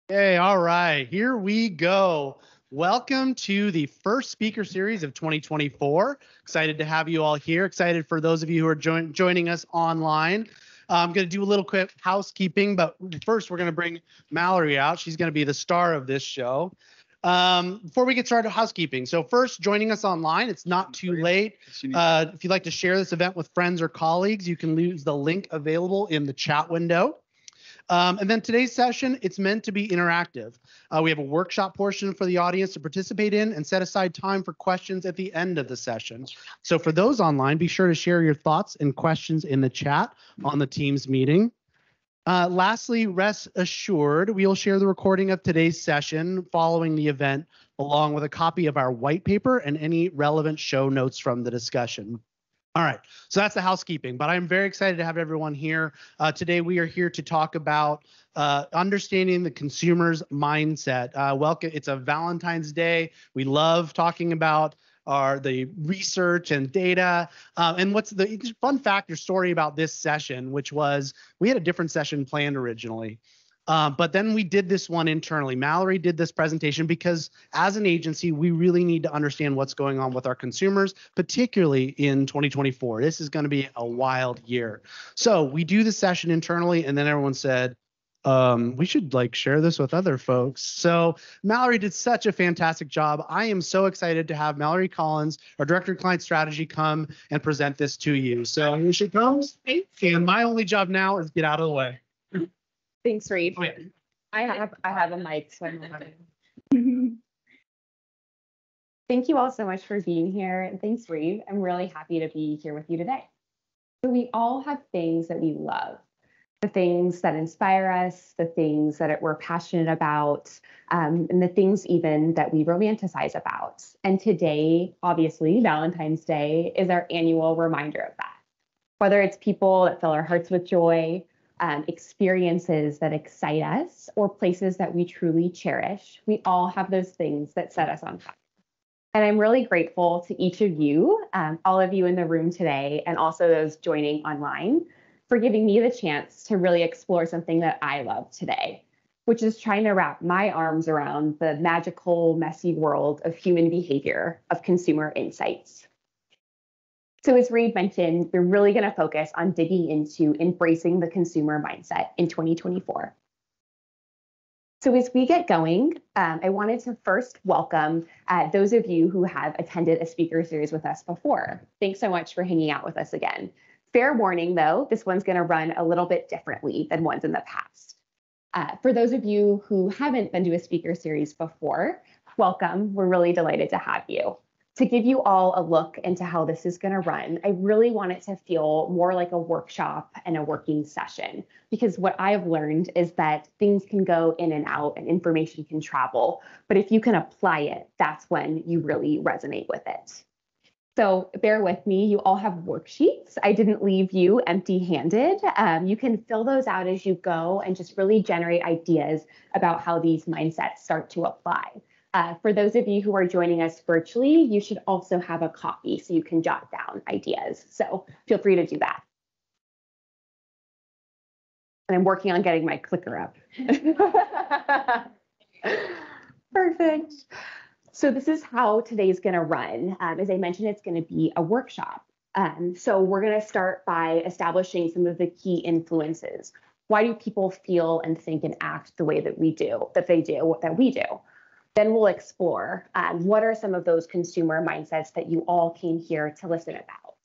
Hey, all right, here we go. Welcome to the first speaker series of 2024. Excited to have you all here. Excited for those of you who are joining us online. I'm going to do a little quick housekeeping, but first we're going to bring Mallory out. She's going to be the star of this show. Before we get started, housekeeping. So first, joining us online, it's not too late. If you'd like to share this event with friends or colleagues, you can use the link available in the chat window. And then today's session, it's meant to be interactive. We have a workshop portion for the audience to participate in and set aside time for questions at the end of the session. So for those online, be sure to share your thoughts and questions in the chat on the Teams meeting. Lastly, rest assured, we will share the recording of today's session following the event, along with a copy of our white paper and any relevant show notes from the discussion. All right, so that's the housekeeping, but I'm very excited to have everyone here. Today we are here to talk about understanding the consumer's mindset. Welcome, it's a Valentine's Day. We love talking about the research and data. And what's the fun fact or story about this session, which was we had a different session planned originally. But then we did this one internally. Mallory did this presentation because as an agency, we really need to understand what's going on with our consumers, particularly in 2024. This is going to be a wild year. So we do the session internally, and then everyone said, we should share this with other folks. So Mallory did such a fantastic job. I am so excited to have Mallory Collins, our Director of Client Strategy, come and present this to you. So here she comes. And my only job now is get out of the way. Thanks, Reed. Oh, yeah. I have a mic, so I'm Thank you all so much for being here. And thanks, Reed. I'm really happy to be here with you today. So we all have things that we love, the things that inspire us, the things that we're passionate about, and the things even that we romanticize about. And today, obviously, Valentine's Day is our annual reminder of that. Whether it's people that fill our hearts with joy, experiences that excite us, or places that we truly cherish, we all have those things that set us on fire. And I'm really grateful to each of you, all of you in the room today, and also those joining online, for giving me the chance to really explore something that I love today, which is trying to wrap my arms around the magical, messy world of human behavior, of consumer insights. So as Reed mentioned, we're really going to focus on digging into embracing the consumer mindset in 2024. So as we get going, I wanted to first welcome those of you who have attended a speaker series with us before. Thanks so much for hanging out with us again. Fair warning, though, this one's going to run a little bit differently than ones in the past. For those of you who haven't been to a speaker series before, welcome. We're really delighted to have you. To give you all a look into how this is going to run, I really want it to feel more like a workshop and a working session, because what I've learned is that things can go in and out and information can travel, but if you can apply it, that's when you really resonate with it. So bear with me, you all have worksheets. I didn't leave you empty-handed. You can fill those out as you go and just really generate ideas about how these mindsets start to apply. For those of you who are joining us virtually, you should also have a copy so you can jot down ideas. So feel free to do that. And I'm working on getting my clicker up. Perfect. So this is how today's going to run. As I mentioned, it's going to be a workshop. So we're going to start by establishing some of the key influences. Why do people feel and think and act the way that we do, that we do? Then we'll explore what are some of those consumer mindsets that you all came here to listen about.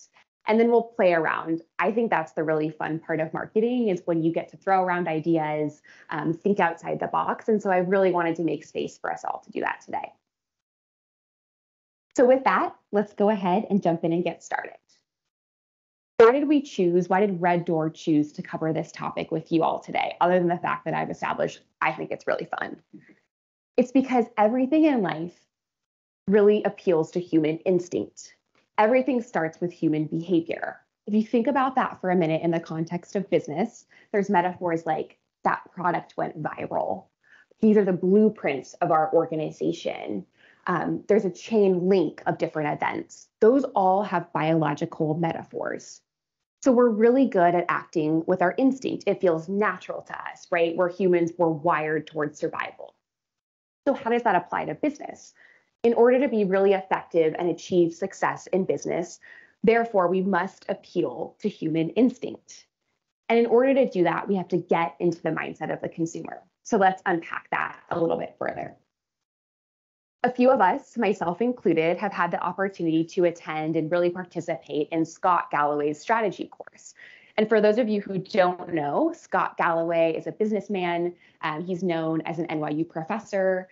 And then we'll play around. I think that's the really fun part of marketing, is when you get to throw around ideas, think outside the box. And so I really wanted to make space for us all to do that today. So with that, let's go ahead and jump in and get started. Why did Red Door choose to cover this topic with you all today, other than the fact that I've established I think it's really fun? It's because everything in life really appeals to human instinct. Everything starts with human behavior. If you think about that for a minute in the context of business, there's metaphors like that product went viral. These are the blueprints of our organization. There's a chain link of different events. Those all have biological metaphors. So we're really good at acting with our instinct. It feels natural to us, right? We're humans, we're wired towards survival. So how does that apply to business? In order to be really effective and achieve success in business, therefore, we must appeal to human instinct. And in order to do that, we have to get into the mindset of the consumer. So let's unpack that a little bit further. A few of us, myself included, have had the opportunity to attend and really participate in Scott Galloway's strategy course. And for those of you who don't know, Scott Galloway is a businessman. He's known as an NYU professor.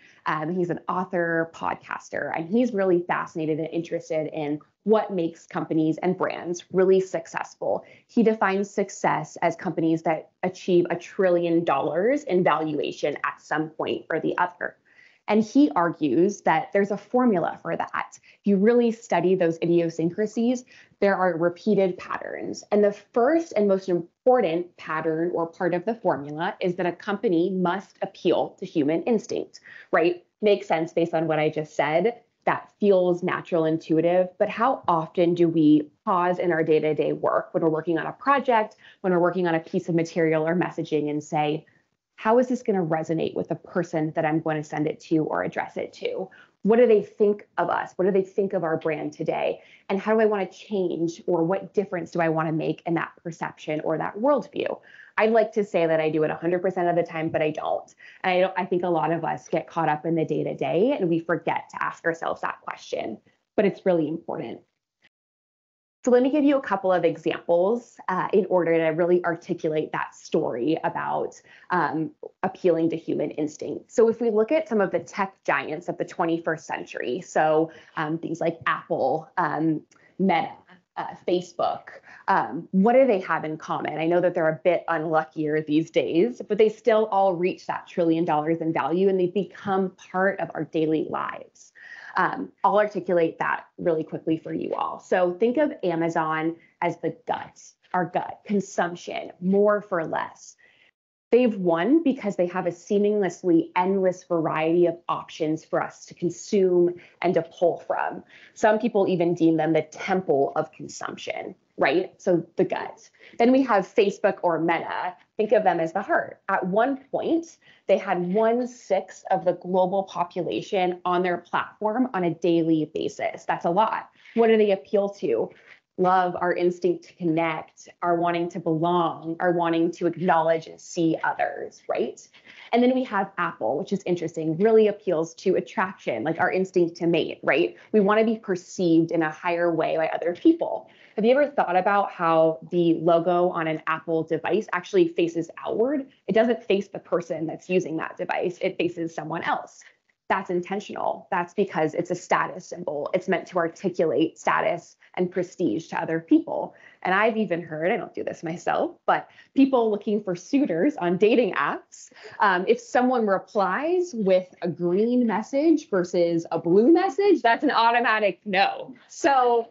He's an author, podcaster, and he's really fascinated and interested in what makes companies and brands really successful. He defines success as companies that achieve $1 trillion in valuation at some point or the other. And he argues that there's a formula for that. If you really study those idiosyncrasies, there are repeated patterns. And the first and most important pattern or part of the formula is that a company must appeal to human instinct, right? Makes sense based on what I just said. That feels natural, intuitive, but how often do we pause in our day-to-day work when we're working on a project, when we're working on a piece of material or messaging and say, how is this going to resonate with the person that I'm going to send it to or address it to? What do they think of us? What do they think of our brand today? And how do I want to change, or what difference do I want to make in that perception or that worldview? I'd like to say that I do it 100% of the time, but I don't. And I think a lot of us get caught up in the day-to-day and we forget to ask ourselves that question, but it's really important. So let me give you a couple of examples in order to really articulate that story about appealing to human instinct. So if we look at some of the tech giants of the 21st century, so things like Apple, Meta, Facebook, what do they have in common? I know that they're a bit unluckier these days, but they still all reach that $1 trillion in value, and they become part of our daily lives. I'll articulate that really quickly for you all. So think of Amazon as the gut, our gut, consumption, more for less. They've won because they have a seamlessly endless variety of options for us to consume and to pull from. Some people even deem them the temple of consumption, right? So the gut. Then we have Facebook or Meta. Think of them as the heart. At one point, they had 1/6 of the global population on their platform on a daily basis. That's a lot. What do they appeal to? Love, our instinct to connect, our wanting to belong, our wanting to acknowledge and see others, right? And then we have Apple, which is interesting, really appeals to attraction, like our instinct to mate, right? We want to be perceived in a higher way by other people. Have you ever thought about how the logo on an Apple device actually faces outward? It doesn't face the person that's using that device, it faces someone else. That's intentional. That's because it's a status symbol. It's meant to articulate status and prestige to other people. And I've even heard, I don't do this myself, but people looking for suitors on dating apps, if someone replies with a green message versus a blue message, that's an automatic no. So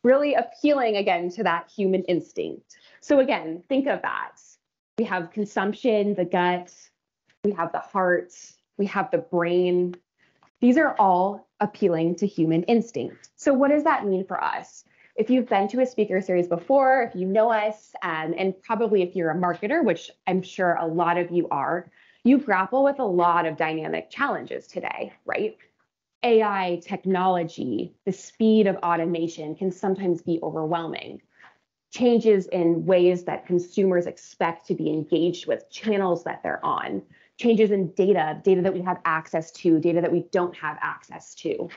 really appealing again to that human instinct. So again, think of that. We have consumption, the gut, we have the heart, we have the brain. These are all appealing to human instinct. So what does that mean for us? If you've been to a speaker series before, if you know us, and probably if you're a marketer, which I'm sure a lot of you are, you grapple with a lot of dynamic challenges today, right? AI, technology, the speed of automation can sometimes be overwhelming. Changes in ways that consumers expect to be engaged with, channels that they're on, changes in data that we have access to, data that we don't have access to.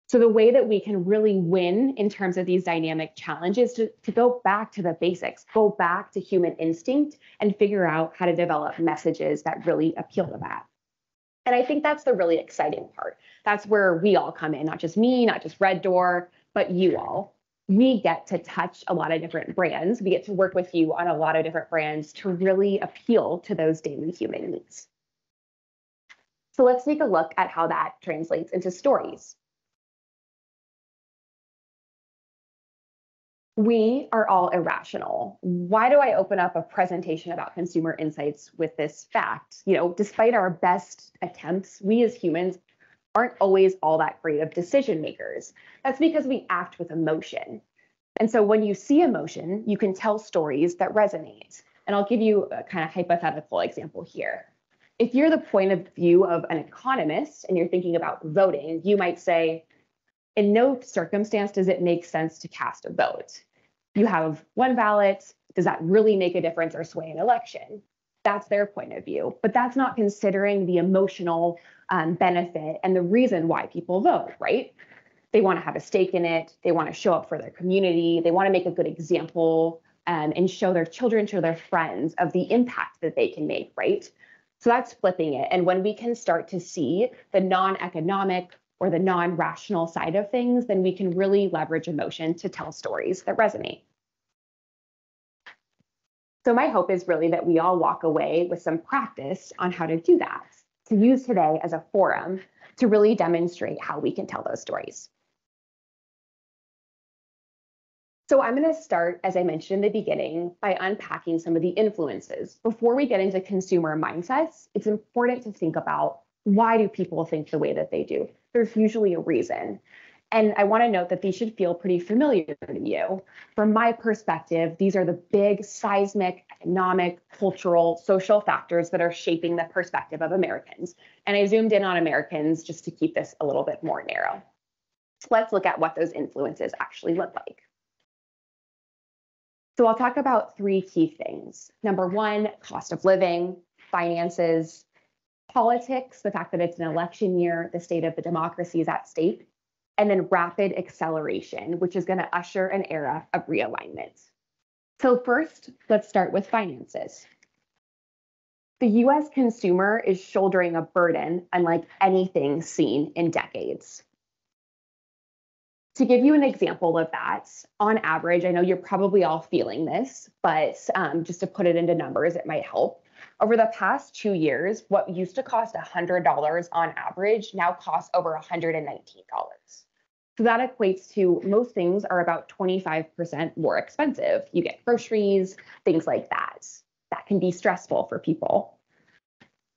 So the way that we can really win in terms of these dynamic challenges to go back to the basics, go back to human instinct and figure out how to develop messages that really appeal to that. And I think that's the really exciting part. That's where we all come in, not just me, not just Red Door, but you all. We get to touch a lot of different brands. We get to work with you on a lot of different brands to really appeal to those daily human needs. So let's take a look at how that translates into stories. We are all irrational. Why do I open up a presentation about consumer insights with this fact? Despite our best attempts, we as humans aren't always all that great of decision makers. That's because we act with emotion. And so when you see emotion, you can tell stories that resonate. And I'll give you a kind of hypothetical example here. If you're the point of view of an economist and you're thinking about voting, you might say, in no circumstance does it make sense to cast a vote. You have one ballot. Does that really make a difference or sway an election? That's their point of view. But that's not considering the emotional benefit and the reason why people vote, right? They want to have a stake in it. They want to show up for their community. They want to make a good example and show their children, show their friends of the impact that they can make, right? So that's flipping it. And when we can start to see the non-economic or the non-rational side of things, then we can really leverage emotion to tell stories that resonate. So my hope is really that we all walk away with some practice on how to do that, to use today as a forum to really demonstrate how we can tell those stories. So I'm going to start, as I mentioned in the beginning, by unpacking some of the influences. Before we get into consumer mindsets, it's important to think about, why do people think the way that they do? There's usually a reason. And I want to note that these should feel pretty familiar to you. From my perspective, these are the big seismic, economic, cultural, social factors that are shaping the perspective of Americans. And I zoomed in on Americans just to keep this a little bit more narrow. Let's look at what those influences actually look like. So I'll talk about three key things. Number one, cost of living, finances, politics, the fact that it's an election year, the state of the democracy is at stake, and then rapid acceleration, which is going to usher an era of realignment. So first, let's start with finances. The US consumer is shouldering a burden unlike anything seen in decades. To give you an example of that, on average, I know you're probably all feeling this, but just to put it into numbers, it might help. Over the past 2 years, what used to cost $100 on average now costs over $119. So that equates to most things are about 25% more expensive. You get groceries, things like that. That can be stressful for people.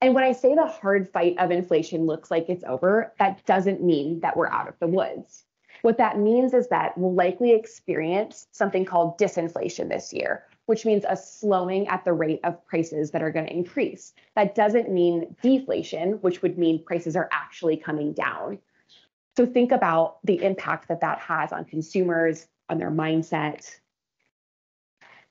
And when I say the hard fight of inflation looks like it's over, that doesn't mean that we're out of the woods. What that means is that we'll likely experience something called disinflation this year, which means a slowing at the rate of prices that are going to increase. That doesn't mean deflation, which would mean prices are actually coming down. So think about the impact that that has on consumers, on their mindset.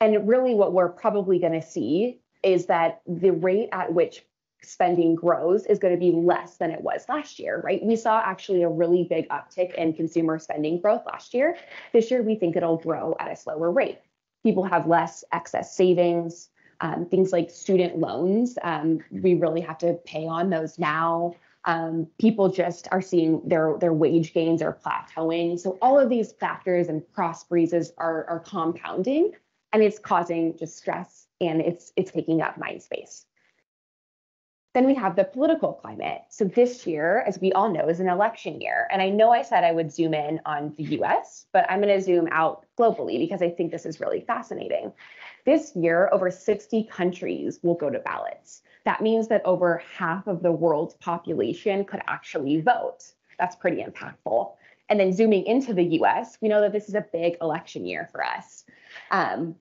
And really what we're probably going to see is that the rate at which spending grows is going to be less than it was last year, right? We saw actually a really big uptick in consumer spending growth last year. This year, we think it'll grow at a slower rate. People have less excess savings, things like student loans. We really have to pay on those now. People just are seeing their wage gains are plateauing. So all of these factors and cross breezes are compounding, and it's causing just stress, and it's taking up mind space. Then we have the political climate. So this year, as we all know, is an election year. And I know I said I would zoom in on the US, but I'm going to zoom out globally because I think this is really fascinating. This year, over 60 countries will go to ballots. That means that over half of the world's population could actually vote. That's pretty impactful. And then zooming into the US, we know that this is a big election year for us.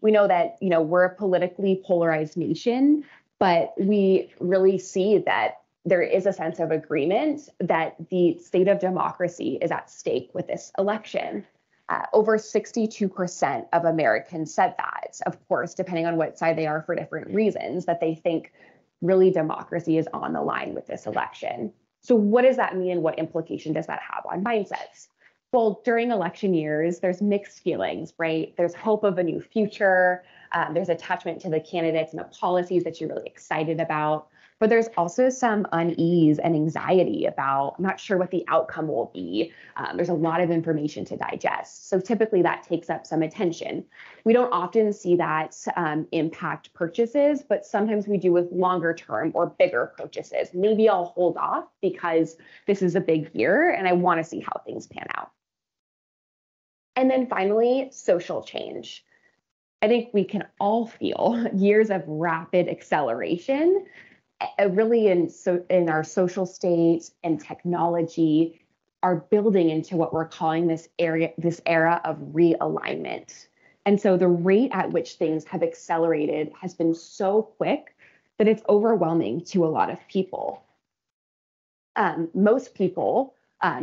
We know that we're a politically polarized nation, but we really see that there is a sense of agreement that the state of democracy is at stake with this election. Over 62% of Americans said that, of course, depending on what side they are for different reasons, that they think really democracy is on the line with this election. So what does that mean and what implication does that have on mindsets? Well, during election years, there's mixed feelings, right? There's hope of a new future. There's attachment to the candidates and the policies that you're really excited about. But there's also some unease and anxiety about, I'm not sure what the outcome will be. There's a lot of information to digest. So typically that takes up some attention. We don't often see that impact purchases, but sometimes we do with longer term or bigger purchases. Maybe I'll hold off because this is a big year and I want to see how things pan out. And then finally, social change. I think we can all feel years of rapid acceleration, really in our social state and technology are building into what we're calling this era of realignment. And so the rate at which things have accelerated has been so quick that it's overwhelming to a lot of people. Most people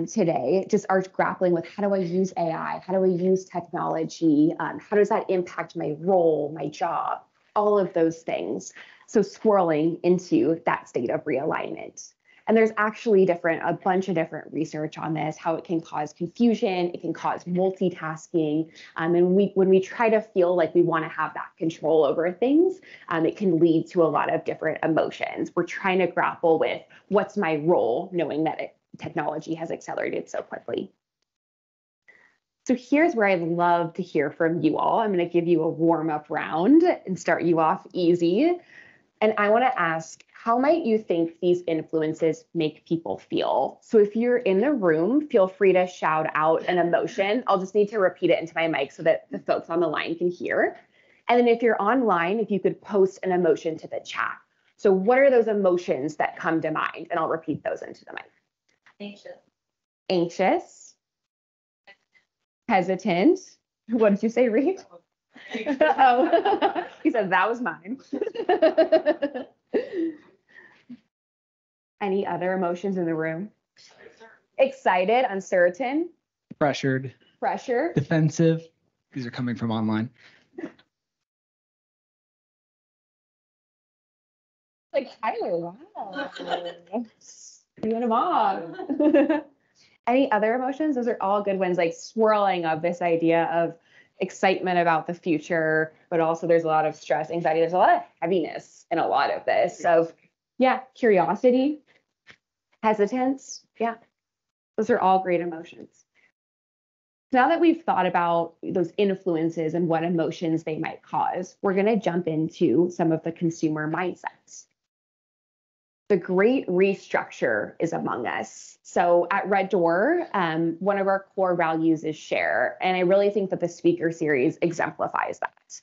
today just are grappling with, how do I use AI? How do I use technology? How does that impact my role, my job, all of those things? So swirling into that state of realignment. And there's actually a bunch of different research on this, how it can cause confusion, it can cause multitasking. And when we try to feel like we want to have that control over things, it can lead to a lot of different emotions. We're trying to grapple with, what's my role, knowing that technology has accelerated so quickly. So here's where I'd love to hear from you all. I'm going to give you a warm-up round and start you off easy. And I want to ask, how might you think these influences make people feel? So if you're in the room, feel free to shout out an emotion. I'll just need to repeat it into my mic so that the folks on the line can hear. And then if you're online, if you could post an emotion to the chat. So what are those emotions that come to mind? And I'll repeat those into the mic. Anxious. Anxious. Hesitant. What did you say, Reed? Oh, he said that was mine. Any other emotions in the room? Excited, uncertain, Pressured, pressure, defensive. These are coming from online. like Tyler. Wow. You and him off. Any other emotions? Those are all good ones, like swirling of this idea of excitement about the future, but also there's a lot of stress, anxiety. There's a lot of heaviness in a lot of this of, curiosity, hesitance. Yeah, those are all great emotions. Now that we've thought about those influences and what emotions they might cause, we're going to jump into some of the consumer mindsets. The great restructure is among us. So at Red Door, one of our core values is share. And I really think that the speaker series exemplifies that.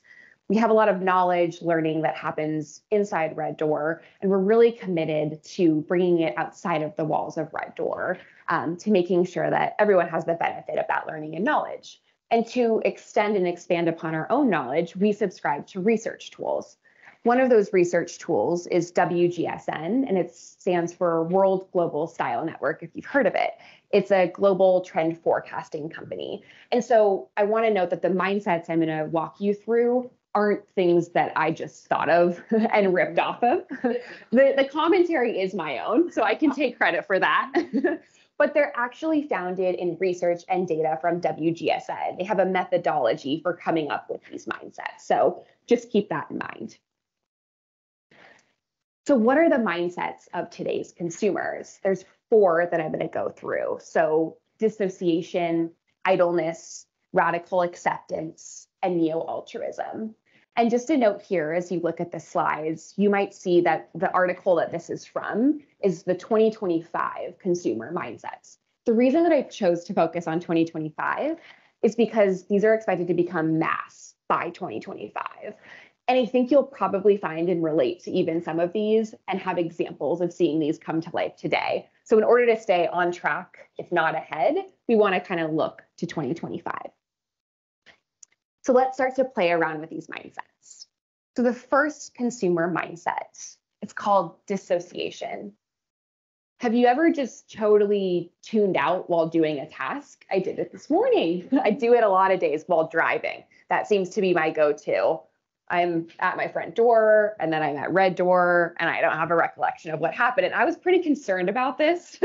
We have a lot of knowledge, learning that happens inside Red Door, and we're really committed to bringing it outside of the walls of Red Door, to making sure that everyone has the benefit of that learning and knowledge. And to extend and expand upon our own knowledge, we subscribe to research tools. One of those research tools is WGSN, and it stands for World Global Style Network, if you've heard of it. It's a global trend forecasting company. And so I want to note that the mindsets I'm going to walk you through aren't things that I just thought of and ripped off of. The commentary is my own, so I can take credit for that. But they're actually founded in research and data from WGSN. They have a methodology for coming up with these mindsets. So just keep that in mind. So what are the mindsets of today's consumers? There's 4 that I'm going to go through. So dissociation, idleness, radical acceptance, and neo-altruism. And just a note here, as you look at the slides, you might see that the article that this is from is the 2025 consumer mindsets. The reason that I chose to focus on 2025 is because these are expected to become mass by 2025. And I think you'll probably find and relate to even some of these and have examples of seeing these come to life today. So in order to stay on track, if not ahead, we want to kind of look to 2025. So let's start to play around with these mindsets. So the first consumer mindset, it's called dissociation. Have you ever just totally tuned out while doing a task? I did it this morning. I do it a lot of days while driving. That seems to be my go-to. I'm at my front door and then I'm at Red Door and I don't have a recollection of what happened. And I was pretty concerned about this.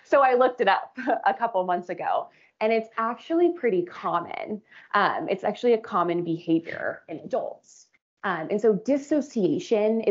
So I looked it up a couple months ago and it's actually pretty common. It's actually a common behavior in adults. And so dissociation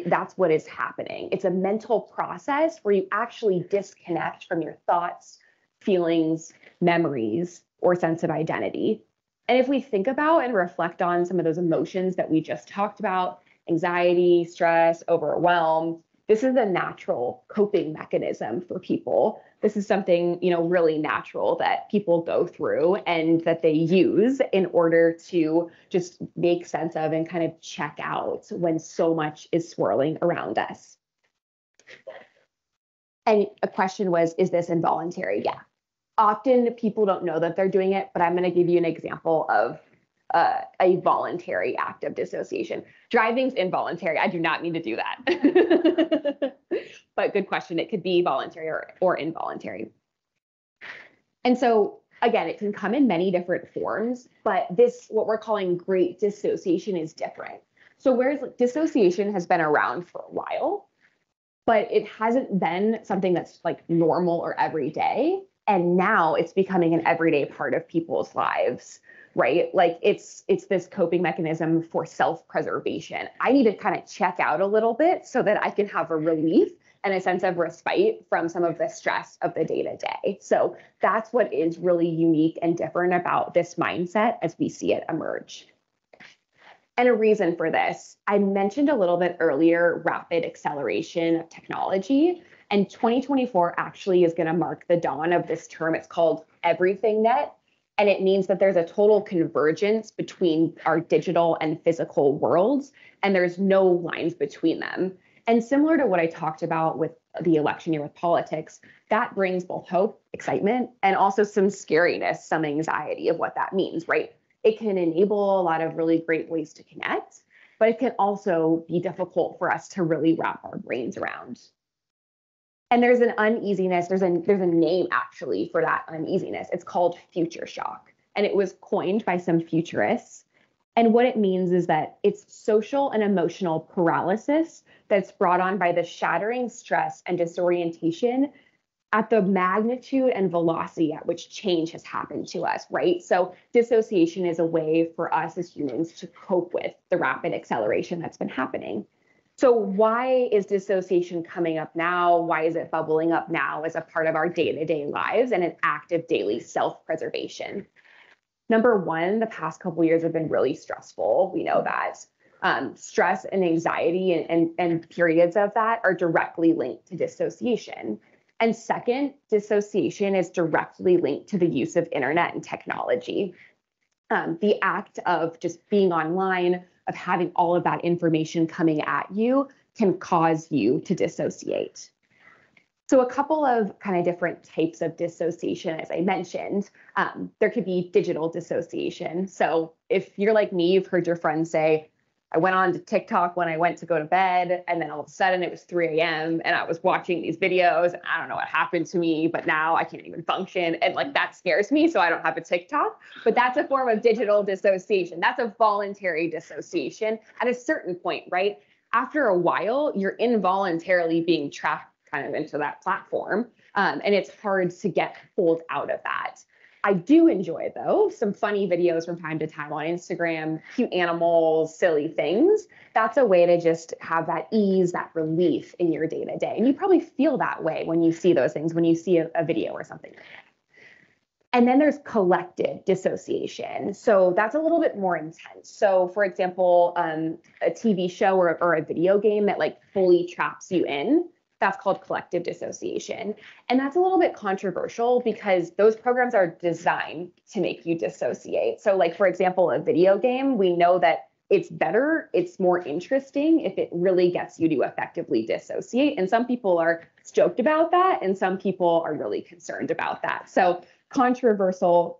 that's what is happening. It's a mental process where you actually disconnect from your thoughts, feelings, memories, or sense of identity. And if we think about and reflect on some of those emotions that we just talked about, anxiety, stress, overwhelm, this is a natural coping mechanism for people. This is something, really natural that people go through and that they use in order to just make sense of and kind of check out when so much is swirling around us. And a question was, is this involuntary? Yeah. Often people don't know that they're doing it, but I'm going to give you an example of a voluntary act of dissociation. Driving's involuntary. I do not need to do that. But good question. It could be voluntary or involuntary. And so again, it can come in many different forms, but this, what we're calling great dissociation, is different. So whereas dissociation has been around for a while, but it hasn't been something that's like normal or everyday. And now it's becoming an everyday part of people's lives, right? Like it's this coping mechanism for self-preservation. I need to kind of check out a little bit so that I can have a relief and a sense of respite from some of the stress of the day-to-day. So that's what is really unique and different about this mindset as we see it emerge. And a reason for this, I mentioned a little bit earlier, rapid acceleration of technology. And 2024 actually is going to mark the dawn of this term. It's called everything net. And it means that there's a total convergence between our digital and physical worlds, and there's no lines between them. And similar to what I talked about with the election year with politics, that brings both hope, excitement, and also some scariness, some anxiety of what that means, right? It can enable a lot of really great ways to connect, but it can also be difficult for us to really wrap our brains around. And there's an uneasiness, there's a name actually for that uneasiness. It's called future shock. And it was coined by some futurists. And what it means is that it's social and emotional paralysis that's brought on by the shattering stress and disorientation at the magnitude and velocity at which change has happened to us, right? So dissociation is a way for us as humans to cope with the rapid acceleration that's been happening. So why is dissociation coming up now? Why is it bubbling up now as a part of our day-to-day lives and an active daily self-preservation? Number one, the past couple of years have been really stressful. We know that. Stress and anxiety and periods of that are directly linked to dissociation. And second, dissociation is directly linked to the use of internet and technology. The act of just being online, of having all of that information coming at you, can cause you to dissociate. So a couple of kind of different types of dissociation, as I mentioned, there could be digital dissociation. So if you're like me, you've heard your friends say, I went on to TikTok when I went to go to bed, and then all of a sudden it was 3 a.m. and I was watching these videos and I don't know what happened to me, but now I can't even function. And like that scares me, so I don't have a TikTok. But that's a form of digital dissociation. That's a voluntary dissociation at a certain point, right? After a while, you're involuntarily being trapped kind of into that platform. And it's hard to get pulled out of that. I do enjoy, though, some funny videos from time to time on Instagram, cute animals, silly things. That's a way to just have that ease, that relief in your day-to-day. And you probably feel that way when you see those things, when you see a video or something. And then there's collective dissociation. So that's a little bit more intense. So for example, a TV show or a video game that like fully traps you in, that's called collective dissociation. And that's a little bit controversial because those programs are designed to make you dissociate. So like, for example, a video game, we know that it's better, it's more interesting if it really gets you to effectively dissociate. And some people are stoked about that, and some people are really concerned about that. So controversial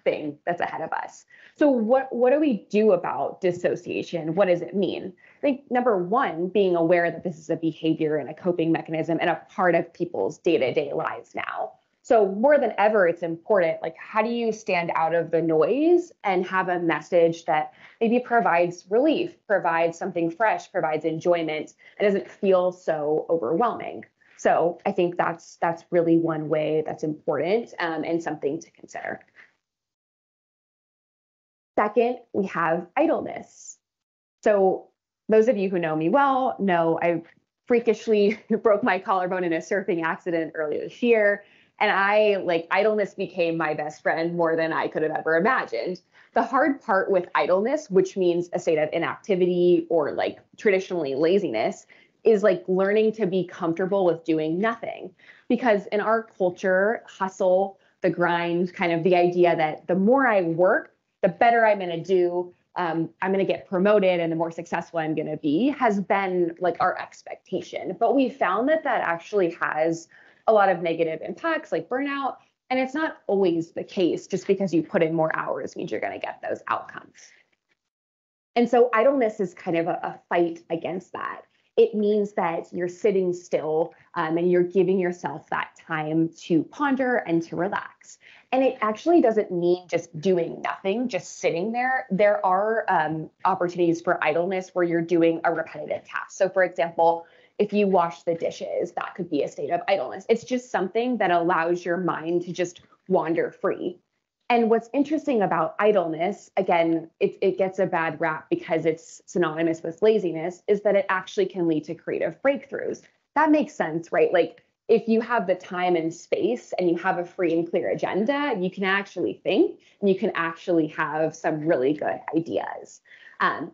thing that's ahead of us. So what do we do about dissociation? What does it mean? I think number one, being aware that this is a behavior and a coping mechanism and a part of people's day-to-day lives now. So more than ever, it's important, like how do you stand out of the noise and have a message that maybe provides relief, provides something fresh, provides enjoyment, and doesn't feel so overwhelming. So I think that's really one way that's important and something to consider. Second, we have idleness. So those of you who know me well know I freakishly broke my collarbone in a surfing accident earlier this year. And idleness became my best friend more than I could have ever imagined. The hard part with idleness, which means a state of inactivity or like traditionally laziness, is like learning to be comfortable with doing nothing. Because in our culture, hustle, the grind, kind of the idea that the more I work, the better I'm going to do, I'm going to get promoted and the more successful I'm going to be, has been like our expectation. But we found that actually has a lot of negative impacts like burnout And it's not always the case. Just because you put in more hours means you're going to get those outcomes. And so idleness is kind of a fight against that. It means that you're sitting still and you're giving yourself that time to ponder and to relax. And it actually doesn't mean just doing nothing, just sitting there. There are opportunities for idleness where you're doing a repetitive task. So for example, if you wash the dishes, that could be a state of idleness. It's just something that allows your mind to just wander free. And what's interesting about idleness, again, it gets a bad rap because it's synonymous with laziness, is that it actually can lead to creative breakthroughs. That makes sense, right? Like if you have the time and space and you have a free and clear agenda, you can actually think and you can actually have some really good ideas.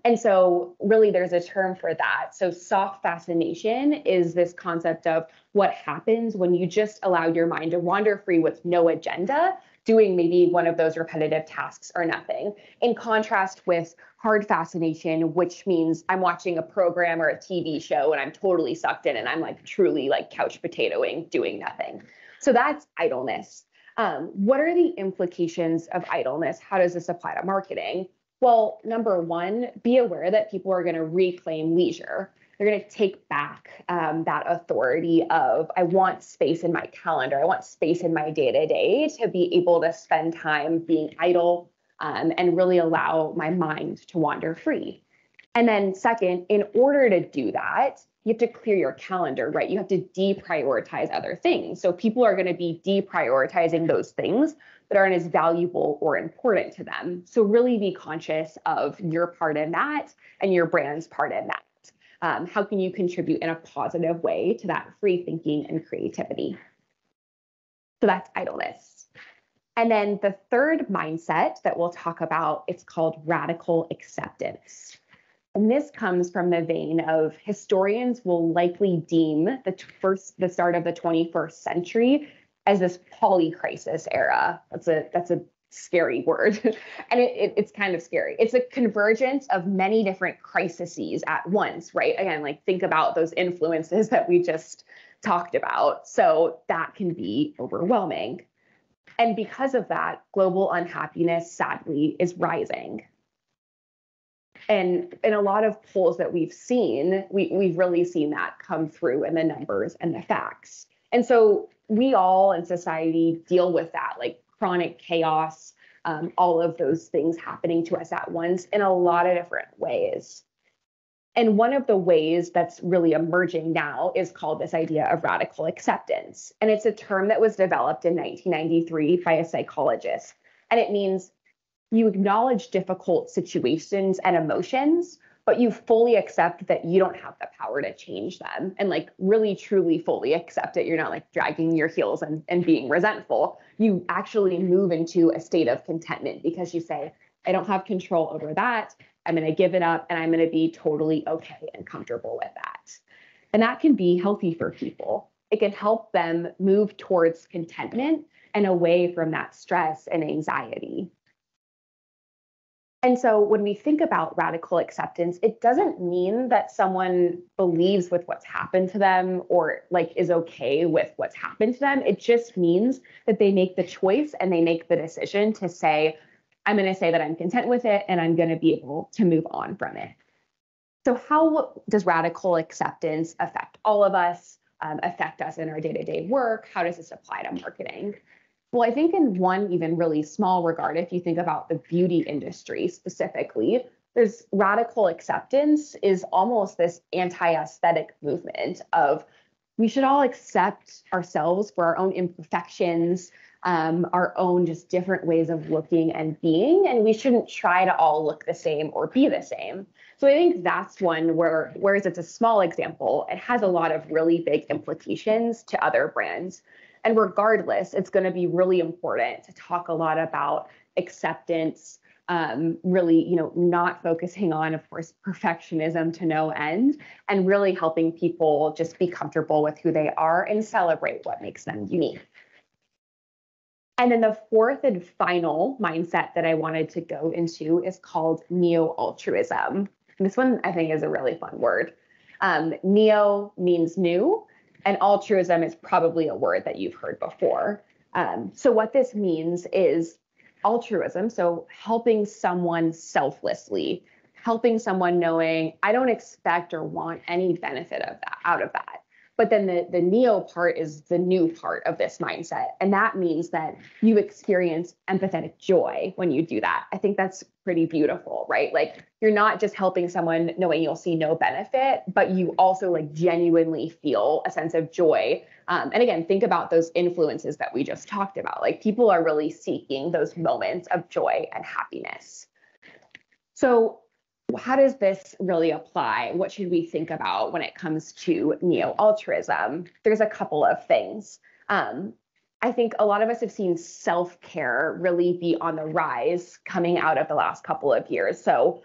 And so really there's a term for that. So soft fascination is this concept of what happens when you just allow your mind to wander free with no agenda, doing maybe one of those repetitive tasks or nothing, in contrast with hard fascination, which means I'm watching a program or a TV show and I'm totally sucked in and I'm like truly like couch potatoing, doing nothing. So that's idleness. What are the implications of idleness? How does this apply to marketing? Well, number one, be aware that people are going to reclaim leisure. They're going to take back that authority of, I want space in my calendar. I want space in my day-to-day to be able to spend time being idle and really allow my mind to wander free. And then second, in order to do that, you have to clear your calendar, right? You have to deprioritize other things. So people are going to be deprioritizing those things that aren't as valuable or important to them. So really be conscious of your part in that and your brand's part in that. How can you contribute in a positive way to that free thinking and creativity? So that's idleness. And then the third mindset that we'll talk about, it's called radical acceptance. And this comes from the vein of historians will likely deem the start of the 21st century as this polycrisis era. That's a scary word. And it's kind of scary. It's a convergence of many different crises at once, right? Again, like think about those influences that we just talked about. So that can be overwhelming. And because of that, global unhappiness, sadly, is rising. And in a lot of polls that we've seen, we've really seen that come through in the numbers and the facts. And so we all in society deal with that, like chronic chaos, all of those things happening to us at once in a lot of different ways. And one of the ways that's really emerging now is called this idea of radical acceptance. And it's a term that was developed in 1993 by a psychologist. And it means you acknowledge difficult situations and emotions, but you fully accept that you don't have the power to change them and like really truly fully accept it. You're not like dragging your heels and being resentful. You actually move into a state of contentment because you say, I don't have control over that. I'm going to give it up and I'm going to be totally okay and comfortable with that. And that can be healthy for people. It can help them move towards contentment and away from that stress and anxiety. And so when we think about radical acceptance, it doesn't mean that someone believes with what's happened to them or like is okay with what's happened to them. It just means that they make the choice and they make the decision to say, I'm going to say that I'm content with it and I'm going to be able to move on from it. So how does radical acceptance affect all of us, affect us in our day-to-day work? How does this apply to marketing? Well, I think in one even really small regard, if you think about the beauty industry specifically, there's radical acceptance is almost this anti-aesthetic movement of we should all accept ourselves for our own imperfections, our own just different ways of looking and being, and we shouldn't try to all look the same or be the same. So I think that's one where, whereas it's a small example, it has a lot of really big implications to other brands. And regardless, it's going to be really important to talk a lot about acceptance, really, not focusing on, of course, perfectionism to no end, and really helping people just be comfortable with who they are and celebrate what makes them unique. And then the fourth and final mindset that I wanted to go into is called neo-altruism. This one, I think, is a really fun word. Neo means new, and altruism is probably a word that you've heard before. So what this means is altruism, so helping someone selflessly, helping someone knowing I don't expect or want any benefit of that out of that. But then the neo part is the new part of this mindset. And that means that you experience empathetic joy when you do that. I think that's pretty beautiful, right? Like you're not just helping someone knowing you'll see no benefit, but you also like genuinely feel a sense of joy. And again, think about those influences that we just talked about. Like people are really seeking those moments of joy and happiness. So how does this really apply? What should we think about when it comes to neo-altruism? There's a couple of things. I think a lot of us have seen self-care really be on the rise coming out of the last couple of years. So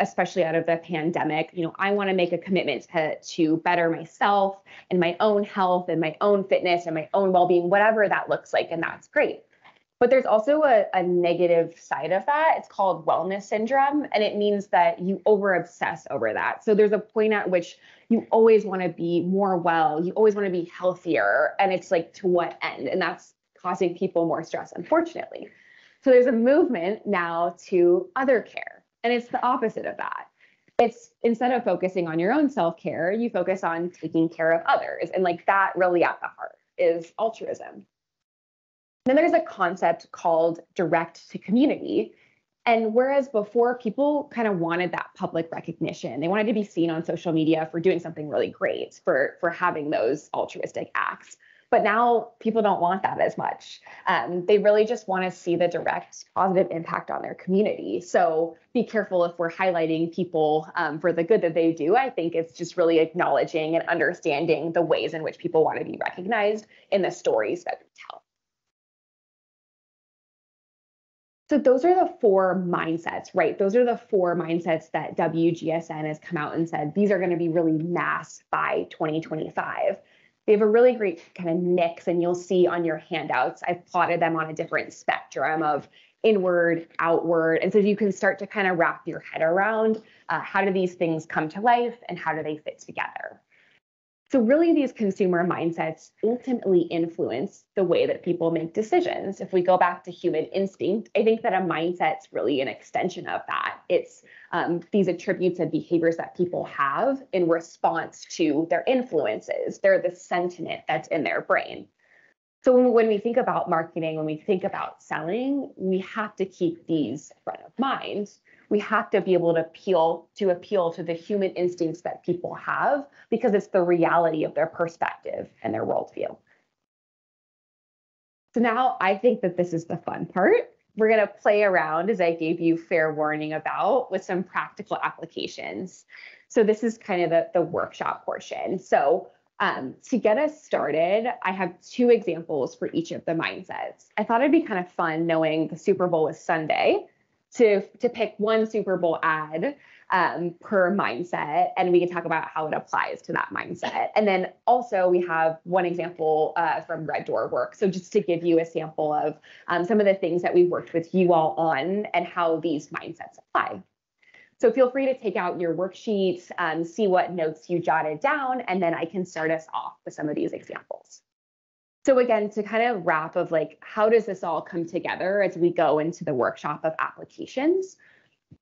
especially out of the pandemic, I want to make a commitment to better myself and my own health and my own fitness and my own well-being, whatever that looks like, and that's great. But there's also a negative side of that. It's called wellness syndrome, and it means that you over obsess over that. So there's a point at which you always want to be more well, you always want to be healthier, and it's like, to what end? And that's causing people more stress, unfortunately. So there's a movement now to other care, and it's the opposite of that. It's instead of focusing on your own self-care, you focus on taking care of others. And like that really at the heart is altruism. Then there's a concept called direct to community. And whereas before people kind of wanted that public recognition, they wanted to be seen on social media for doing something really great, for having those altruistic acts. But now people don't want that as much. They really just want to see the direct positive impact on their community. So be careful if we're highlighting people for the good that they do. I think it's just really acknowledging and understanding the ways in which people want to be recognized in the stories that we tell. So those are the four mindsets, right? Those are the four mindsets that WGSN has come out and said, these are going to be really mass by 2025. They have a really great kind of mix, and you'll see on your handouts, I've plotted them on a different spectrum of inward, outward. And so you can start to kind of wrap your head around how do these things come to life and how do they fit together? So really, these consumer mindsets ultimately influence the way that people make decisions. If we go back to human instinct, I think that a mindset's really an extension of that. It's these attributes and behaviors that people have in response to their influences. They're the sentiment that's in their brain. So when we think about marketing, when we think about selling, we have to keep these front of mind. We have to be able to appeal to the human instincts that people have, because it's the reality of their perspective and their worldview. So now I think that this is the fun part. We're going to play around, as I gave you fair warning about, with some practical applications. So this is kind of the workshop portion. So to get us started, I have two examples for each of the mindsets. I thought it'd be kind of fun, knowing the Super Bowl was Sunday, to pick one Super Bowl ad per mindset, and we can talk about how it applies to that mindset. And then also we have one example from Red Door work. So just to give you a sample of some of the things that we've worked with you all on and how these mindsets apply. So feel free to take out your worksheets, see what notes you jotted down, and then I can start us off with some of these examples. So again, to kind of wrap of like, how does this all come together as we go into the workshop of applications?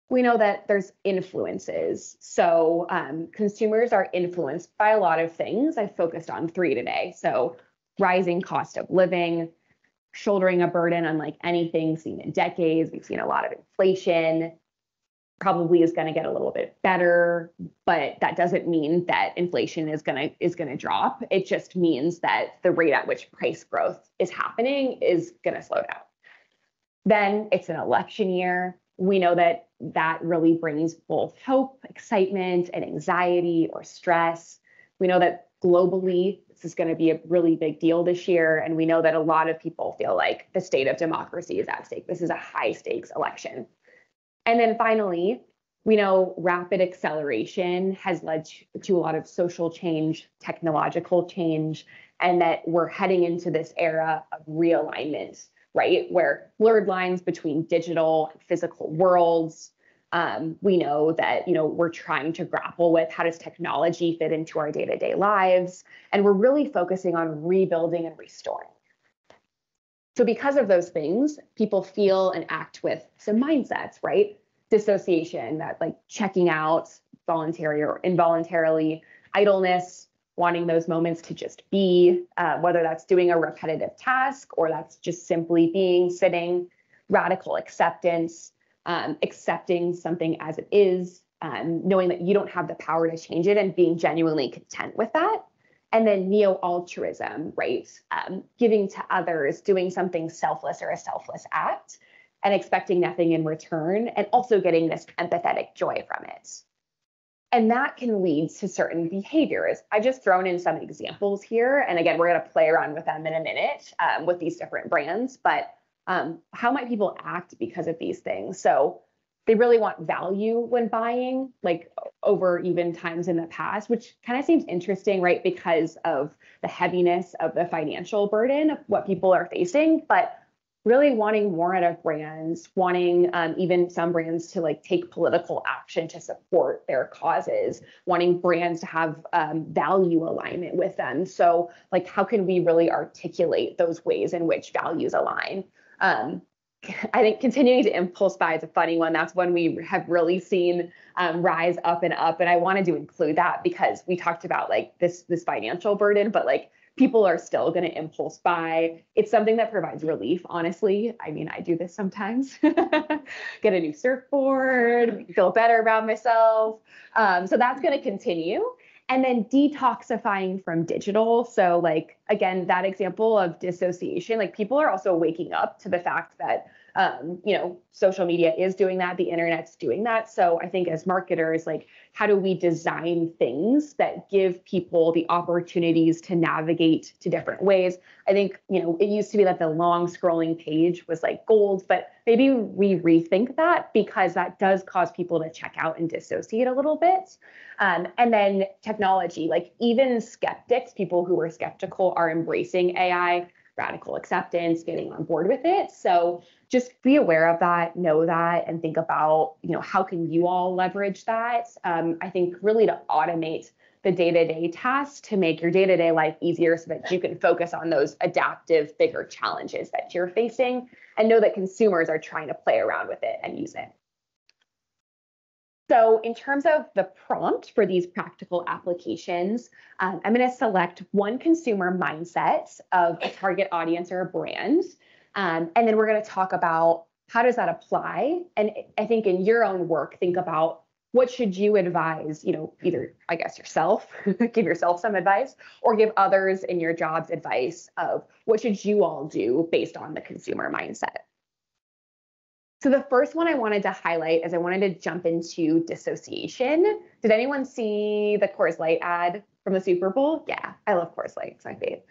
We know that there's influences. So consumers are influenced by a lot of things. I focused on three today. So rising cost of living, shouldering a burden unlike anything seen in decades. We've seen a lot of inflation. Probably is going to get a little bit better, but that doesn't mean that inflation is going to drop. It just means that the rate at which price growth is happening is going to slow down. Then it's an election year. We know that really brings both hope, excitement, and anxiety or stress. We know that globally, this is going to be a really big deal this year. And we know that a lot of people feel like the state of democracy is at stake. This is a high stakes election. And then finally, we know rapid acceleration has led to a lot of social change, technological change, and that we're heading into this era of realignment, right? Where blurred lines between digital and physical worlds. We know that, we're trying to grapple with how does technology fit into our day-to-day lives, and we're really focusing on rebuilding and restoring. So because of those things, people feel and act with some mindsets, right? Dissociation, that like checking out, voluntary or involuntarily, idleness, wanting those moments to just be, whether that's doing a repetitive task or that's just simply being, sitting, radical acceptance, accepting something as it is, knowing that you don't have the power to change it and being genuinely content with that. And then neo-altruism, right? Giving to others, doing something selfless or a selfless act and expecting nothing in return, and also getting this empathetic joy from it. And that can lead to certain behaviors. I've just thrown in some examples here. And again, we're going to play around with them in a minute with these different brands. But how might people act because of these things? So they really want value when buying, like over even times in the past, which kind of seems interesting, right? Because of the heaviness of the financial burden of what people are facing. But really wanting more out of brands, wanting even some brands to like take political action to support their causes, wanting brands to have value alignment with them. So like, how can we really articulate those ways in which values align? I think continuing to impulse buy is a funny one. That's one we have really seen rise up and up. And I wanted to include that because we talked about like this financial burden, but like people are still going to impulse buy. It's something that provides relief, honestly. I mean, I do this sometimes. Get a new surfboard, feel better about myself. So that's going to continue. And then detoxifying from digital. So like, again, that example of dissociation, like people are also waking up to the fact that, social media is doing that, the internet's doing that. So I think as marketers, like, how do we design things that give people the opportunities to navigate to different ways? I think, it used to be that the long scrolling page was like gold, but maybe we rethink that because that does cause people to check out and dissociate a little bit. And then technology, like even skeptics, people who are skeptical are embracing AI, radical acceptance, getting on board with it. So just be aware of that, know that, and think about, how can you all leverage that? I think really to automate the day-to-day tasks to make your day-to-day life easier so that you can focus on those adaptive, bigger challenges that you're facing and know that consumers are trying to play around with it and use it. So in terms of the prompt for these practical applications, I'm going to select one consumer mindset of a target audience or a brand. And then we're going to talk about how does that apply? And I think in your own work, think about what should you advise, either, I guess, yourself, give yourself some advice, or give others in your jobs advice of what should you all do based on the consumer mindset. So the first one I wanted to highlight is I wanted to jump into dissociation. Did anyone see the Coors Light ad from the Super Bowl? Yeah, I love Coors Light. It's my fave.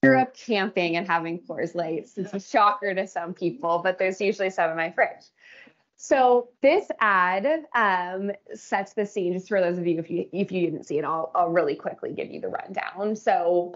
Grew up camping and having Coors Lights. It's a shocker to some people, but there's usually some in my fridge. So this ad sets the scene, just for those of you, if you didn't see it, I'll really quickly give you the rundown. So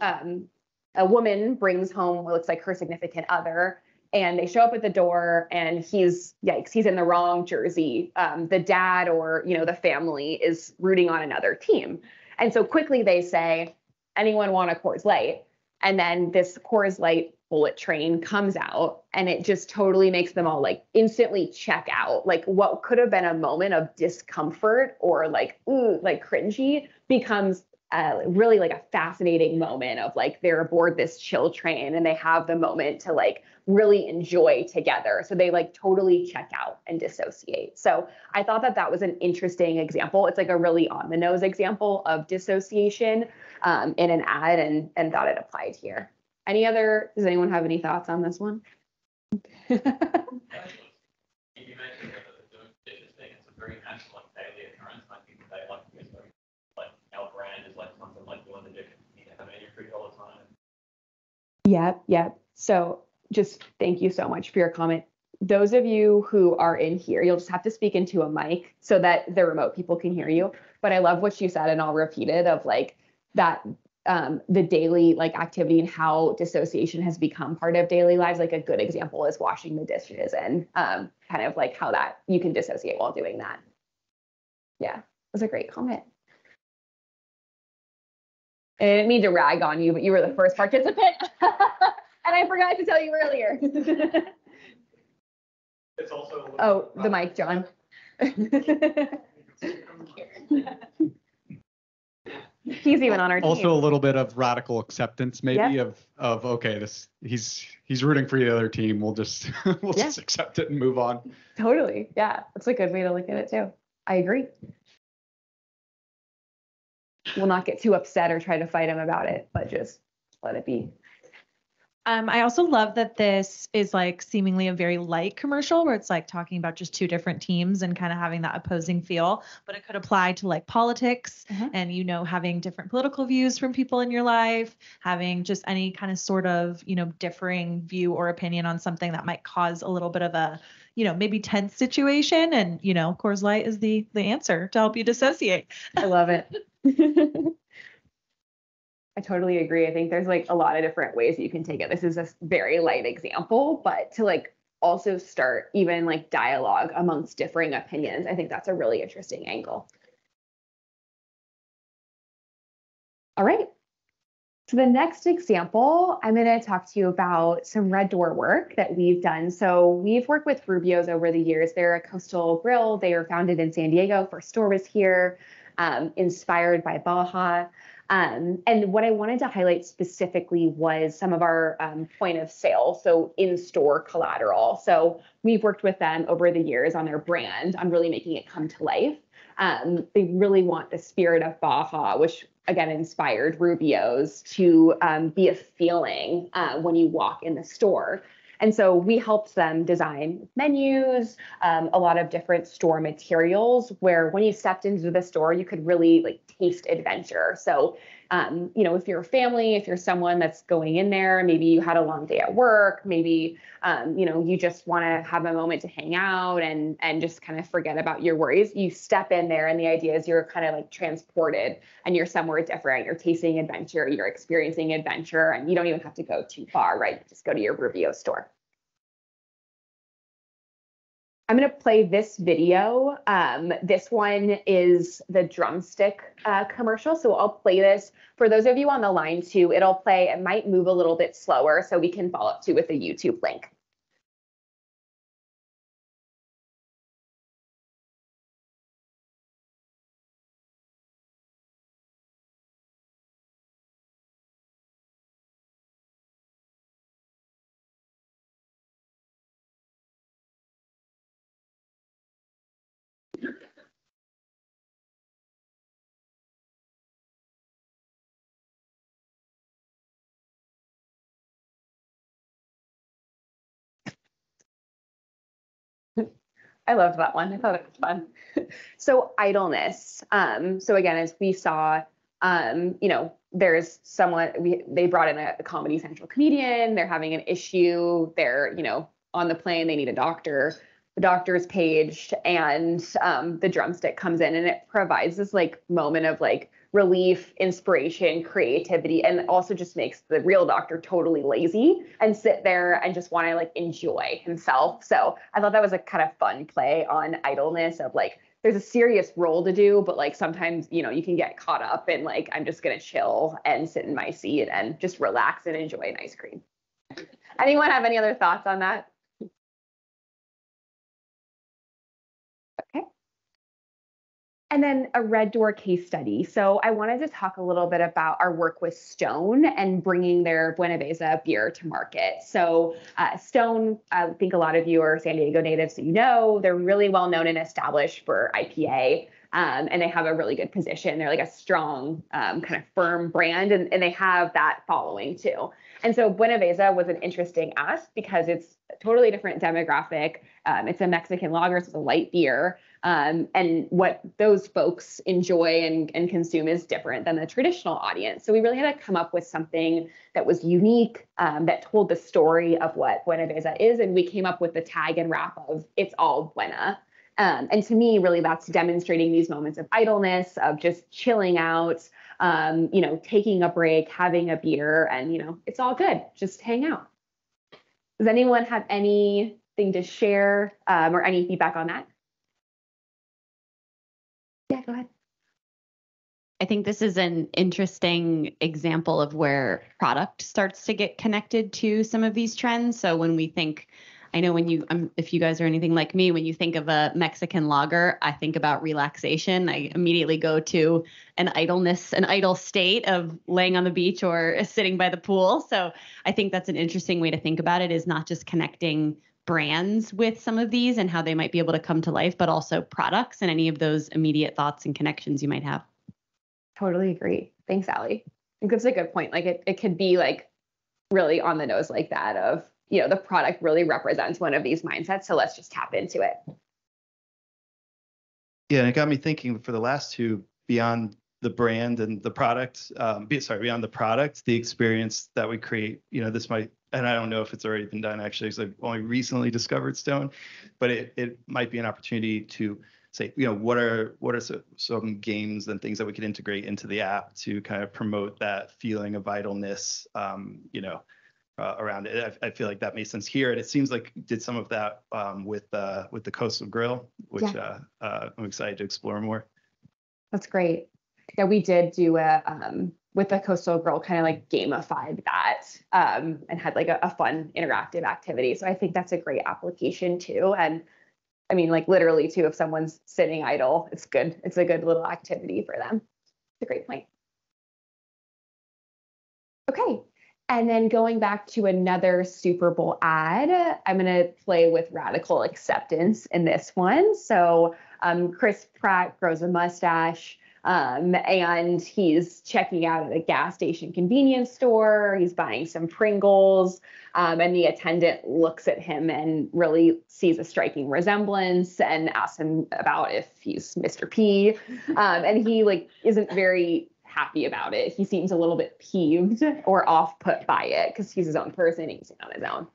a woman brings home what looks like her significant other, and they show up at the door and he's in the wrong jersey. The dad or, the family is rooting on another team. And so quickly they say, anyone want a Coors Light? And then this Coors Light bullet train comes out and it just totally makes them all like instantly check out. Like what could have been a moment of discomfort or like, ooh, like cringy becomes really like a fascinating moment of like they're aboard this chill train and they have the moment to like really enjoy together. So they like totally check out and dissociate. So I thought that was an interesting example. It's like a really on the nose example of dissociation in an ad and thought it applied here. Does anyone have any thoughts on this one? You mentioned doing this thing, it's a very natural like daily occurrence. And I think they like our brand is like something like doing the dishes. You need to have it in your fridge all the time. Yep. So just thank you so much for your comment. Those of you who are in here, you'll just have to speak into a mic so that the remote people can hear you. But I love what you said, and I'll repeat it, of like that the daily like activity and how dissociation has become part of daily lives. Like a good example is washing the dishes and kind of like how that you can dissociate while doing that. Yeah, it was a great comment. I didn't mean to rag on you, but you were the first participant. And I forgot to tell you earlier. It's also. Oh, the mic, John. He's even on our team. Also a little bit of radical acceptance, maybe Yep. of okay, he's rooting for the other team. We'll just just accept it and move on. Totally. Yeah. That's a good way to look at it too. I agree. We'll not get too upset or try to fight him about it, but just let it be. I also love that this is like seemingly a very light commercial where it's like talking about just two different teams and kind of having that opposing feel, but it could apply to like politics and, you know, having different political views from people in your life, having just any kind of sort of, you know, differing view or opinion on something that might cause a little bit of a, you know, maybe tense situation. And, you know, Coors Light is the answer to help you dissociate. I love it. I totally agree. I think there's like a lot of different ways that you can take it. This is a very light example, but to like also start even like dialogue amongst differing opinions, I think that's a really interesting angle. All right. So the next example, I'm going to talk to you about some Red Door work that we've done. So we've worked with Rubio's over the years. They're a coastal grill. They were founded in San Diego. First store was here, inspired by Baja. And what I wanted to highlight specifically was some of our point of sale, so in-store collateral. So we've worked with them over the years on their brand, on really making it come to life. They really want the spirit of Baja, which again inspired Rubio's, to be a feeling when you walk in the store. And so we helped them design menus, a lot of different store materials where when you stepped into the store, you could really like taste adventure. So, you know, if you're a family, if you're someone that's going in there, maybe you had a long day at work, maybe, you know, you just want to have a moment to hang out and just kind of forget about your worries. You step in there and the idea is you're kind of like transported and you're somewhere different. You're tasting adventure, you're experiencing adventure, and you don't even have to go too far, right? Just go to your Rubio store. I'm going to play this video. This one is the drumstick commercial. So I'll play this. For those of you on the line too, it'll play, it might move a little bit slower so we can follow up too with the YouTube link. I loved that one. I thought it was fun. So idleness. So again, as we saw, you know, there's someone, they brought in a Comedy Central comedian, they're having an issue, they're, you know, on the plane, they need a doctor. The doctor's paged and the drumstick comes in and it provides this like moment of like relief, inspiration, creativity, and also just makes the real doctor totally lazy and sit there and just want to like enjoy himself. So I thought that was a kind of fun play on idleness of like, there's a serious role to do, but like sometimes, you know, you can get caught up in like, I'm just going to chill and sit in my seat and just relax and enjoy an ice cream. Anyone have any other thoughts on that? Okay. And then a Red Door case study. So I wanted to talk a little bit about our work with Stone and bringing their Buenaveza beer to market. So Stone, I think a lot of you are San Diego natives, so you know, they're really well known and established for IPA. And they have a really good position. They're like a strong kind of firm brand, and they have that following too. And so Buenaveza was an interesting ask because it's a totally different demographic. It's a Mexican lager, so it's a light beer. And what those folks enjoy and consume is different than the traditional audience. So we really had to come up with something that was unique, that told the story of what Buenaveza is. And we came up with the tag and wrap of "It's all Buena." And to me, really, that's demonstrating these moments of idleness, of just chilling out, you know, taking a break, having a beer, and, you know, it's all good. Just hang out. Does anyone have anything to share or any feedback on that? Yeah, go ahead. I think this is an interesting example of where product starts to get connected to some of these trends. So when we think, I know when you, if you guys are anything like me, when you think of a Mexican lager, I think about relaxation. I immediately go to an idle state of laying on the beach or sitting by the pool. So I think that's an interesting way to think about it, is not just connecting brands with some of these and how they might be able to come to life, but also products and any of those immediate thoughts and connections you might have. Totally agree. Thanks, Allie. I think that's a good point. Like it could be like really on the nose like that of, you know, the product really represents one of these mindsets. So let's just tap into it. Yeah, and it got me thinking for the last two, beyond the brand and the product, beyond the product, the experience that we create, you know, this might, and I don't know if it's already been done actually, because I've only recently discovered Stone, but it might be an opportunity to say, you know, what are some games and things that we could integrate into the app to kind of promote that feeling of vitalness, you know, around it. I feel like that made sense here, and it seems like you did some of that with the Coastal Grill, which I'm excited to explore more. That's great. Yeah, we did do with the Coastal Grill, kind of like gamified that and had like a fun interactive activity. So I think that's a great application too. And I mean, like literally too, if someone's sitting idle, it's good. It's a good little activity for them. It's a great point. Okay. And then going back to another Super Bowl ad, I'm going to play with radical acceptance in this one. So Chris Pratt grows a mustache and he's checking out at a gas station convenience store. He's buying some Pringles. And the attendant looks at him and really sees a striking resemblance and asks him about if he's Mr. P. And he like isn't very happy about it. He seems a little bit peeved or off put by it because he's his own person. He's on his own.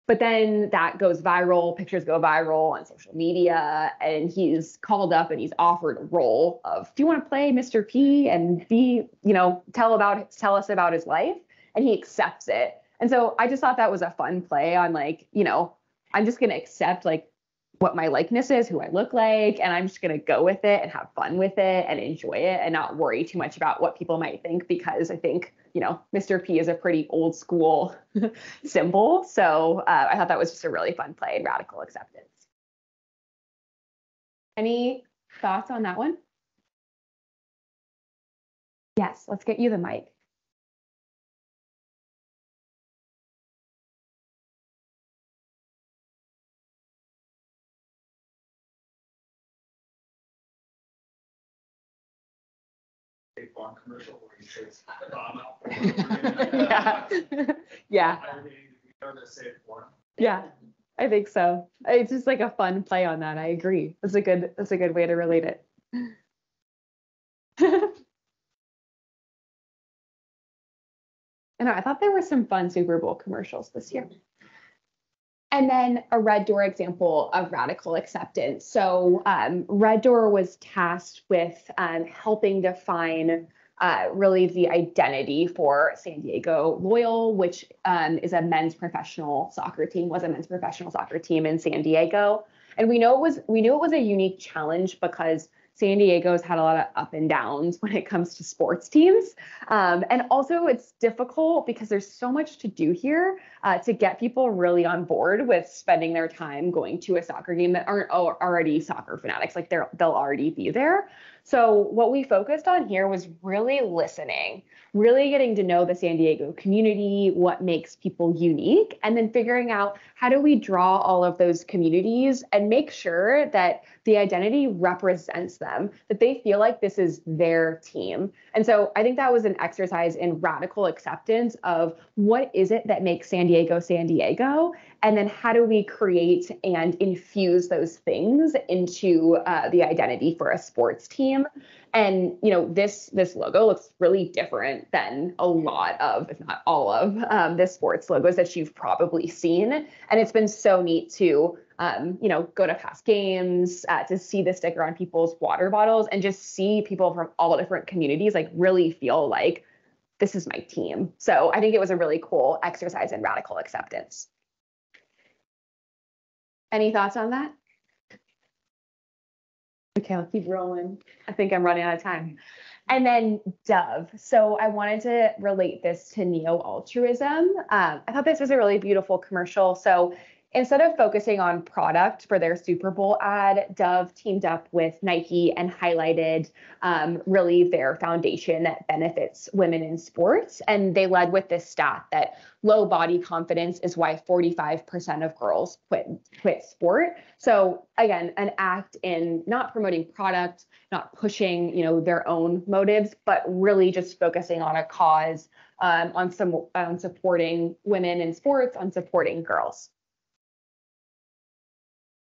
But then that goes viral. Pictures go viral on social media, and he's called up and he's offered a role of, do you want to play Mr. P and be, you know, tell us about his life? And he accepts it. And so I just thought that was a fun play on like, you know, I'm just going to accept like what my likeness is, who I look like, and I'm just going to go with it and have fun with it and enjoy it and not worry too much about what people might think, because I think, you know, Mr. P is a pretty old school symbol. So I thought that was just a really fun play and radical acceptance. Any thoughts on that one? Yes, let's get you the mic. Commercial where he says, Yeah. Yeah, I think so. It's just like a fun play on that. I agree. That's a good way to relate it. I thought there were some fun Super Bowl commercials this year. And then a Red Door example of radical acceptance. So Red Door was tasked with helping define really the identity for San Diego Loyal, which is a men's professional soccer team, was a men's professional soccer team in San Diego. And we knew it was a unique challenge because San Diego's had a lot of up and downs when it comes to sports teams. And also it's difficult because there's so much to do here to get people really on board with spending their time going to a soccer game that aren't already soccer fanatics. Like they'll already be there. So what we focused on here was really listening, really getting to know the San Diego community, what makes people unique, and then figuring out how do we draw all of those communities and make sure that the identity represents them, that they feel like this is their team. And so I think that was an exercise in radical acceptance of what is it that makes San Diego, San Diego, and then how do we create and infuse those things into the identity for a sports team. And you know, this logo looks really different than a lot of, if not all of, the sports logos that you've probably seen. And it's been so neat to you know, go to past games, to see the sticker on people's water bottles and just see people from all different communities like really feel like this is my team. So I think it was a really cool exercise in radical acceptance. Any thoughts on that? Okay, I'll keep rolling. I think I'm running out of time. And then Dove. So I wanted to relate this to neo-altruism. I thought this was a really beautiful commercial. So instead of focusing on product for their Super Bowl ad, Dove teamed up with Nike and highlighted really their foundation that benefits women in sports. And they led with this stat that low body confidence is why 45% of girls quit sport. So again, an act in not promoting product, not pushing, their own motives, but really just focusing on a cause, on supporting women in sports, on supporting girls.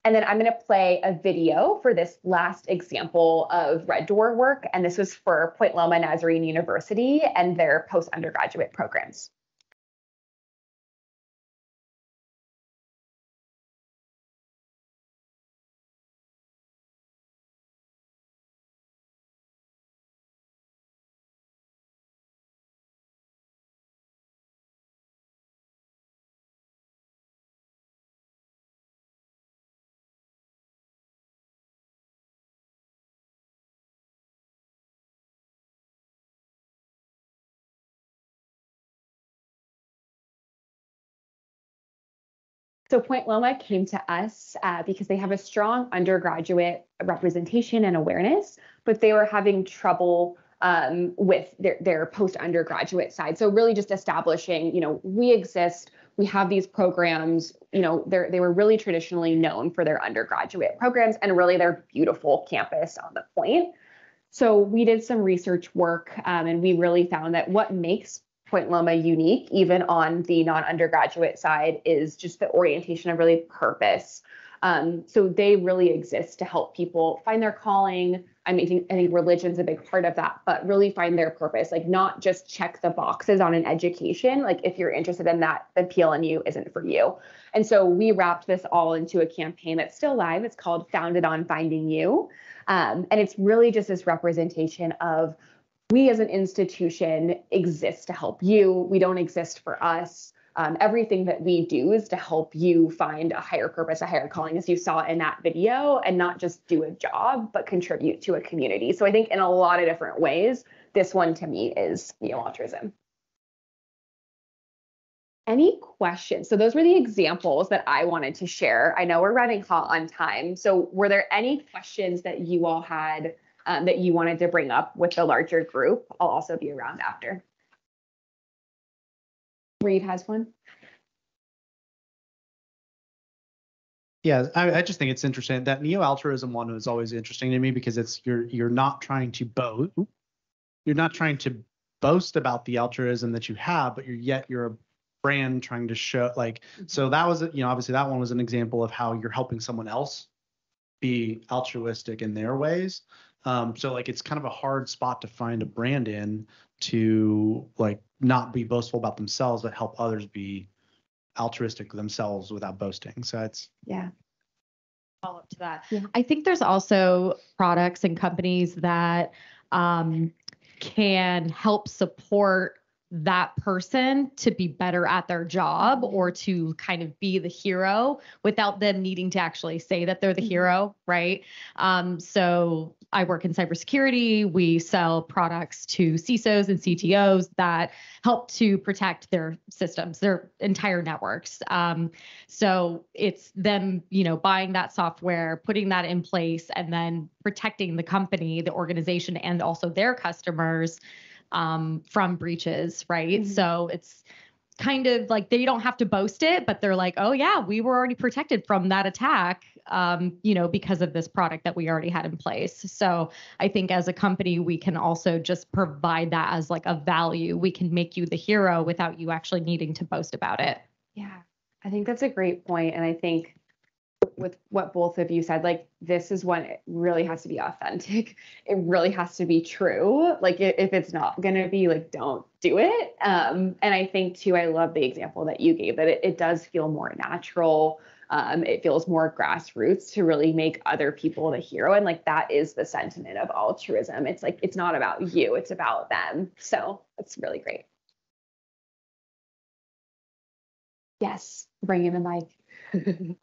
And then I'm going to play a video for this last example of Red Door work. And this was for Point Loma Nazarene University and their post-undergraduate programs. So Point Loma came to us because they have a strong undergraduate representation and awareness, but they were having trouble with their post-undergraduate side. So really just establishing, we exist, we have these programs, they were really traditionally known for their undergraduate programs and really their beautiful campus on the Point. So we did some research work and we really found that what makes Point Loma unique, even on the non-undergraduate side, is just the orientation of really purpose. So they really exist to help people find their calling. I think religion's a big part of that, but really find their purpose, like not just check the boxes on an education. Like if you're interested in that, then PLNU isn't for you. And so we wrapped this all into a campaign that's still live. It's called Founded on Finding You. And it's really just this representation of we as an institution exist to help you. We don't exist for us. Everything that we do is to help you find a higher purpose, a higher calling, as you saw in that video, and not just do a job, but contribute to a community. So I think in a lot of different ways, this one to me is neo-altruism. Any questions? So those were the examples that I wanted to share. I know we're running hot on time. So were there any questions that you all had that you wanted to bring up with the larger group? I'll also be around after. Reed has one. Yeah, I just think it's interesting. That neo-altruism one was always interesting to me because it's you're not trying to boast about the altruism that you have, but you're a brand trying to show so that was obviously that one was an example of how you're helping someone else be altruistic in their ways. So it's kind of a hard spot to find a brand in to not be boastful about themselves, but help others be altruistic themselves without boasting. So it's follow up to that. Yeah. I think there's also products and companies that can help support that person to be better at their job or to kind of be the hero without them needing to actually say that they're the hero, right? So I work in cybersecurity. We sell products to CISOs and CTOs that help to protect their systems, their entire networks. So it's them, buying that software, putting that in place, and then protecting the company, the organization, and also their customers from breaches, right? Mm-hmm. So it's kind of like they don't have to boast it, but they're like, oh yeah, we were already protected from that attack, because of this product that we already had in place. So I think as a company, we can also just provide that as a value. We can make you the hero without you actually needing to boast about it. Yeah, I think that's a great point. And I think with what both of you said, this is when it really has to be authentic. It really has to be true. If it's not going to be, don't do it. And I think too, I love the example that you gave, that it does feel more natural. It feels more grassroots to really make other people the hero. And that is the sentiment of altruism. It's it's not about you, it's about them. So it's really great. Yes, bring in the mic.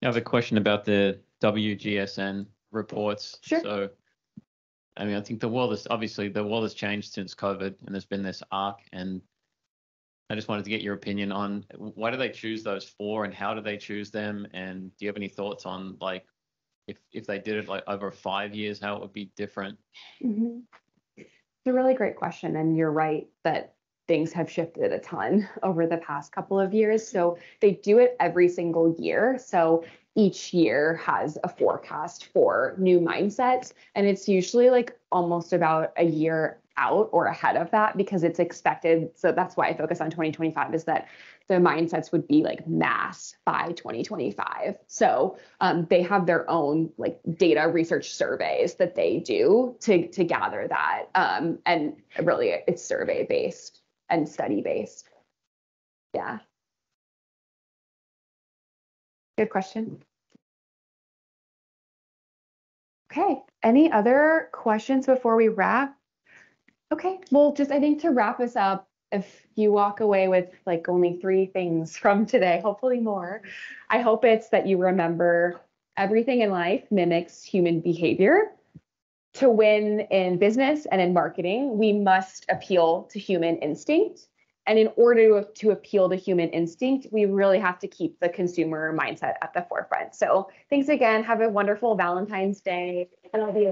I have a question about the WGSN reports. Sure. So, I mean, I think the world has changed since COVID, and there's been this arc. And I just wanted to get your opinion on why do they choose those for, and how do they choose them? And do you have any thoughts on like if they did it like over 5 years, how it would be different? Mhm. It's a really great question. And you're right that things have shifted a ton over the past couple of years. So they do it every single year. So each year has a forecast for new mindsets. And it's usually like almost about a year out or ahead of that because it's expected. So that's why I focus on 2025 is that the mindsets would be like mass by 2025. So they have their own like data research surveys that they do to gather that. And really it's survey based and study based. Yeah. Good question. Okay. Any other questions before we wrap? Okay. Well, just I think to wrap us up, if you walk away with like only 3 things from today, hopefully more, I hope it's that you remember everything in life mimics human behavior. To win in business and in marketing, we must appeal to human instinct. And in order to appeal to human instinct, we really have to keep the consumer mindset at the forefront. So thanks again. Have a wonderful Valentine's Day. And I'll be